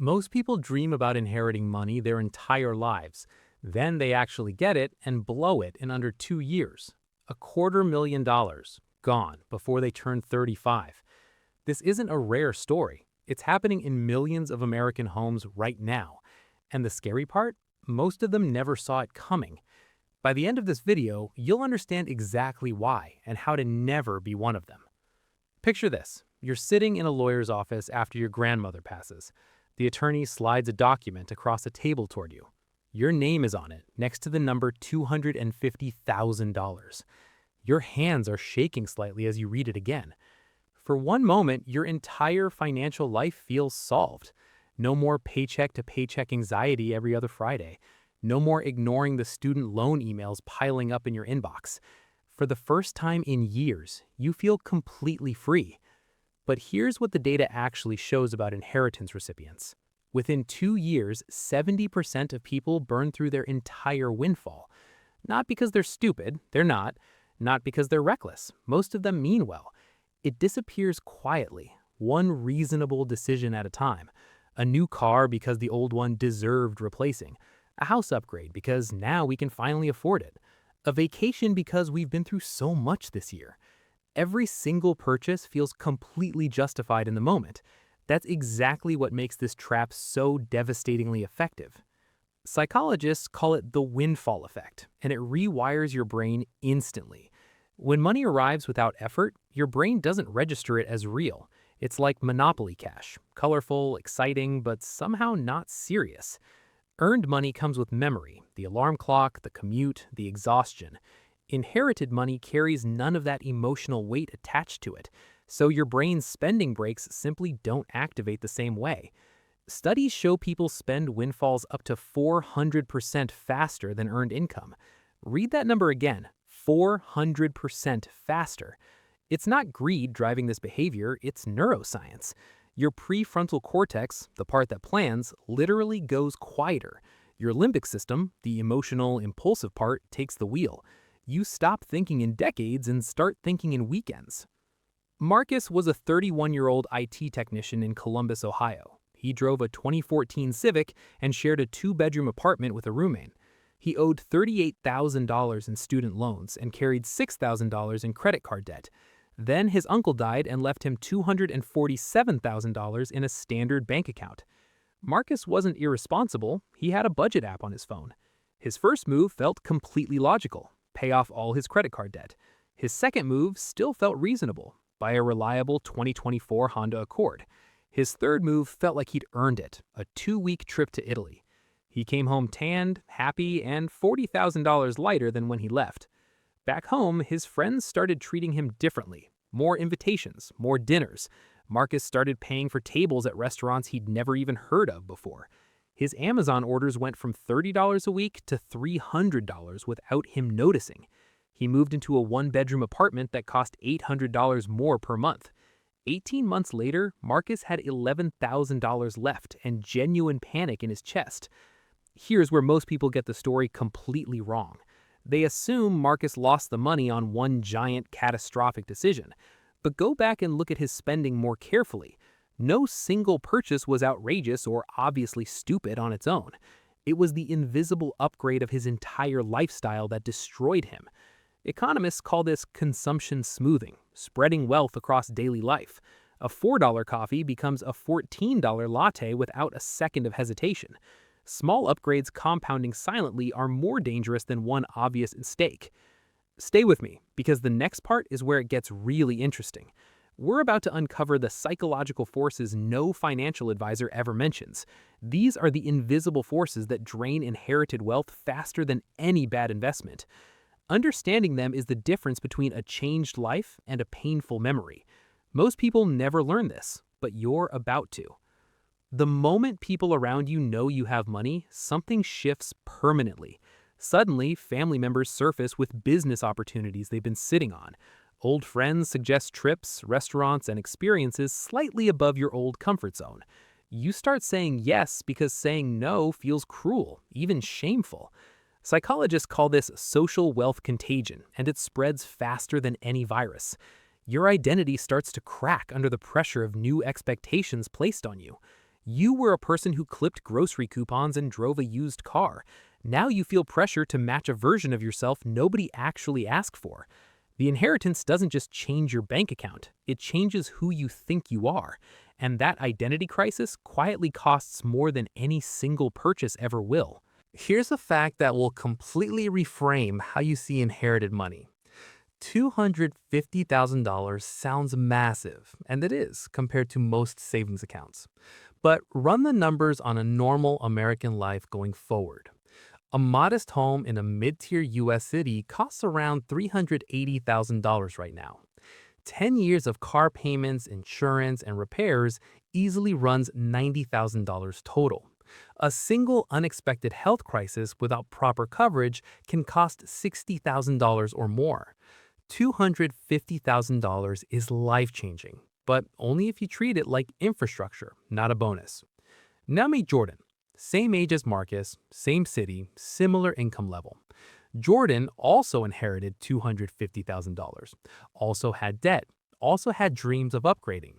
Most people dream about inheriting money their entire lives. Then they actually get it and blow it in under 2 years. $250,000 gone before they turn 35. This isn't a rare story. It's happening in millions of American homes right now. And the scary part? Most of them never saw it coming. By the end of this video, you'll understand exactly why and how to never be one of them. Picture this. You're sitting in a lawyer's office after your grandmother passes. The attorney slides a document across a table toward you. Your name is on it, next to the number $250,000. Your hands are shaking slightly as you read it again. For one moment, your entire financial life feels solved. No more paycheck-to-paycheck anxiety every other Friday. No more ignoring the student loan emails piling up in your inbox. For the first time in years, you feel completely free. But here's what the data actually shows about inheritance recipients. Within 2 years, 70% of people burn through their entire windfall. Not because they're stupid, they're not. Not because they're reckless, most of them mean well. It disappears quietly, one reasonable decision at a time. A new car because the old one deserved replacing. A house upgrade because now we can finally afford it. A vacation because we've been through so much this year. Every single purchase feels completely justified in the moment. That's exactly what makes this trap so devastatingly effective. Psychologists call it the Windfall Effect, and it rewires your brain instantly. When money arrives without effort, your brain doesn't register it as real. It's like Monopoly cash, colorful, exciting, but somehow not serious. Earned money comes with memory, the alarm clock, the commute, the exhaustion. Inherited money carries none of that emotional weight attached to it, so your brain's spending brakes simply don't activate the same way. Studies show people spend windfalls up to 400% faster than earned income. Read that number again, 400% faster. It's not greed driving this behavior, it's neuroscience. Your prefrontal cortex, the part that plans, literally goes quieter. Your limbic system, the emotional, impulsive part, takes the wheel. You stop thinking in decades and start thinking in weekends. Marcus was a 31-year-old IT technician in Columbus, Ohio. He drove a 2014 Civic and shared a 2-bedroom apartment with a roommate. He owed $38,000 in student loans and carried $6,000 in credit card debt. Then his uncle died and left him $247,000 in a standard bank account. Marcus wasn't irresponsible. He had a budget app on his phone. His first move felt completely logical. Pay off all his credit card debt. His second move still felt reasonable. Buy a reliable 2024 Honda Accord. His third move felt like he'd earned it, a 2-week trip to Italy. He came home tanned, happy, and $40,000 lighter than when he left. Back home, his friends started treating him differently. More invitations, more dinners. Marcus started paying for tables at restaurants he'd never even heard of before. His Amazon orders went from $30 a week to $300 without him noticing. He moved into a 1-bedroom apartment that cost $800 more per month. 18 months later, Marcus had $11,000 left and genuine panic in his chest. Here's where most people get the story completely wrong. They assume Marcus lost the money on one giant catastrophic decision. But go back and look at his spending more carefully. No single purchase was outrageous or obviously stupid on its own. It was the invisible upgrade of his entire lifestyle that destroyed him. Economists call this consumption smoothing, spreading wealth across daily life. A $4 coffee becomes a $14 latte without a second of hesitation. Small upgrades compounding silently are more dangerous than one obvious mistake. Stay with me, because the next part is where it gets really interesting. We're about to uncover the psychological forces no financial advisor ever mentions. These are the invisible forces that drain inherited wealth faster than any bad investment. Understanding them is the difference between a changed life and a painful memory. Most people never learn this, but you're about to. The moment people around you know you have money, something shifts permanently. Suddenly, family members surface with business opportunities they've been sitting on. Old friends suggest trips, restaurants, and experiences slightly above your old comfort zone. You start saying yes because saying no feels cruel, even shameful. Psychologists call this social wealth contagion, and it spreads faster than any virus. Your identity starts to crack under the pressure of new expectations placed on you. You were a person who clipped grocery coupons and drove a used car. Now you feel pressure to match a version of yourself nobody actually asked for. The inheritance doesn't just change your bank account, it changes who you think you are. And that identity crisis quietly costs more than any single purchase ever will. Here's a fact that will completely reframe how you see inherited money. $250,000 sounds massive, and it is compared to most savings accounts. But run the numbers on a normal American life going forward. A modest home in a mid-tier US city costs around $380,000 right now. 10 years of car payments, insurance, and repairs easily runs $90,000 total. A single unexpected health crisis without proper coverage can cost $60,000 or more. $250,000 is life-changing, but only if you treat it like infrastructure, not a bonus. Now meet Jordan. Same age as Marcus, same city, similar income level. Jordan also inherited $250,000, also had debt, also had dreams of upgrading.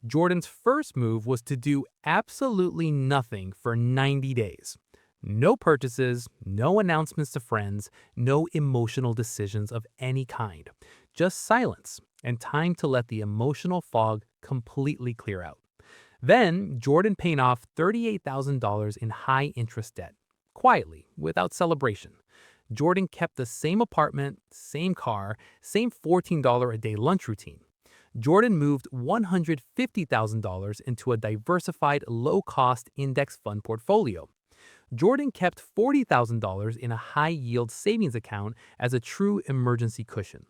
Jordan's first move was to do absolutely nothing for 90 days. No purchases, no announcements to friends, no emotional decisions of any kind. Just silence and time to let the emotional fog completely clear out. Then, Jordan paid off $38,000 in high-interest debt, quietly, without celebration. Jordan kept the same apartment, same car, same $14 a day lunch routine. Jordan moved $150,000 into a diversified, low-cost index fund portfolio. Jordan kept $40,000 in a high-yield savings account as a true emergency cushion.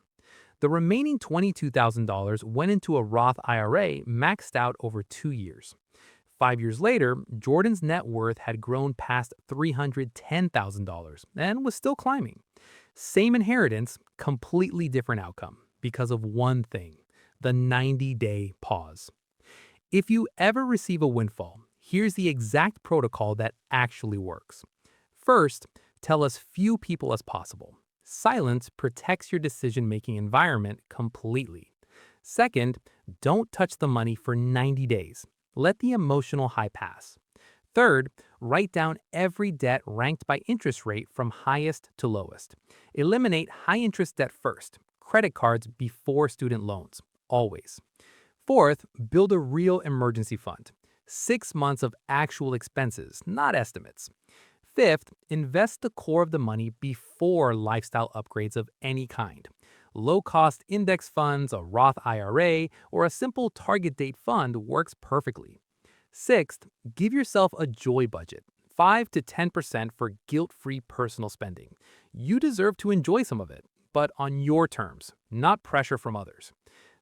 The remaining $22,000 went into a Roth IRA maxed out over 2 years. 5 years later, Jordan's net worth had grown past $310,000 and was still climbing. Same inheritance, completely different outcome because of one thing: the 90-day pause. If you ever receive a windfall, here's the exact protocol that actually works. First, tell as few people as possible. Silence protects your decision-making environment completely. Second, don't touch the money for 90 days. Let the emotional high pass. Third, write down every debt ranked by interest rate from highest to lowest. Eliminate high-interest debt first, credit cards before student loans, always. Fourth, build a real emergency fund. 6 months of actual expenses, not estimates. Fifth, invest the core of the money before lifestyle upgrades of any kind. Low-cost index funds, a Roth IRA, or a simple target date fund works perfectly. Sixth, give yourself a joy budget, 5 to 10% for guilt-free personal spending. You deserve to enjoy some of it, but on your terms, not pressure from others.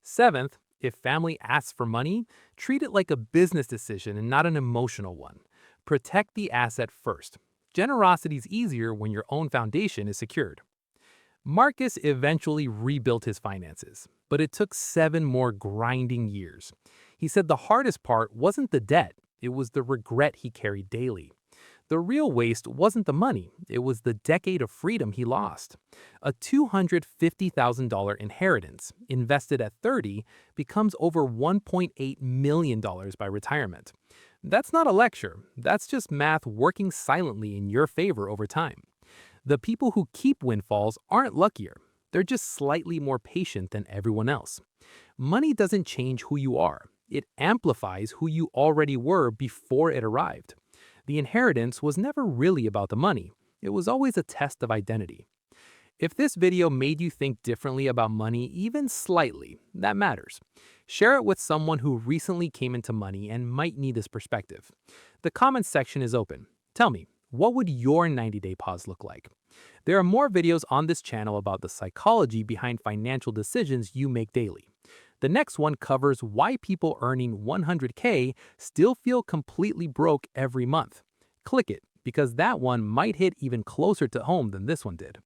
Seventh, if family asks for money, treat it like a business decision and not an emotional one. Protect the asset first. Generosity is easier when your own foundation is secured. Marcus eventually rebuilt his finances, but it took 7 more grinding years. He said the hardest part wasn't the debt, it was the regret he carried daily. The real waste wasn't the money, it was the decade of freedom he lost. A $250,000 inheritance, invested at 30, becomes over $1.8 million by retirement. That's not a lecture, that's just math working silently in your favor over time. The people who keep windfalls aren't luckier, they're just slightly more patient than everyone else. Money doesn't change who you are, it amplifies who you already were before it arrived. The inheritance was never really about the money, it was always a test of identity. If this video made you think differently about money even slightly, that matters. Share it with someone who recently came into money and might need this perspective. The comments section is open. Tell me, what would your 90-day pause look like? There are more videos on this channel about the psychology behind financial decisions you make daily. The next one covers why people earning $100K still feel completely broke every month. Click it, because that one might hit even closer to home than this one did.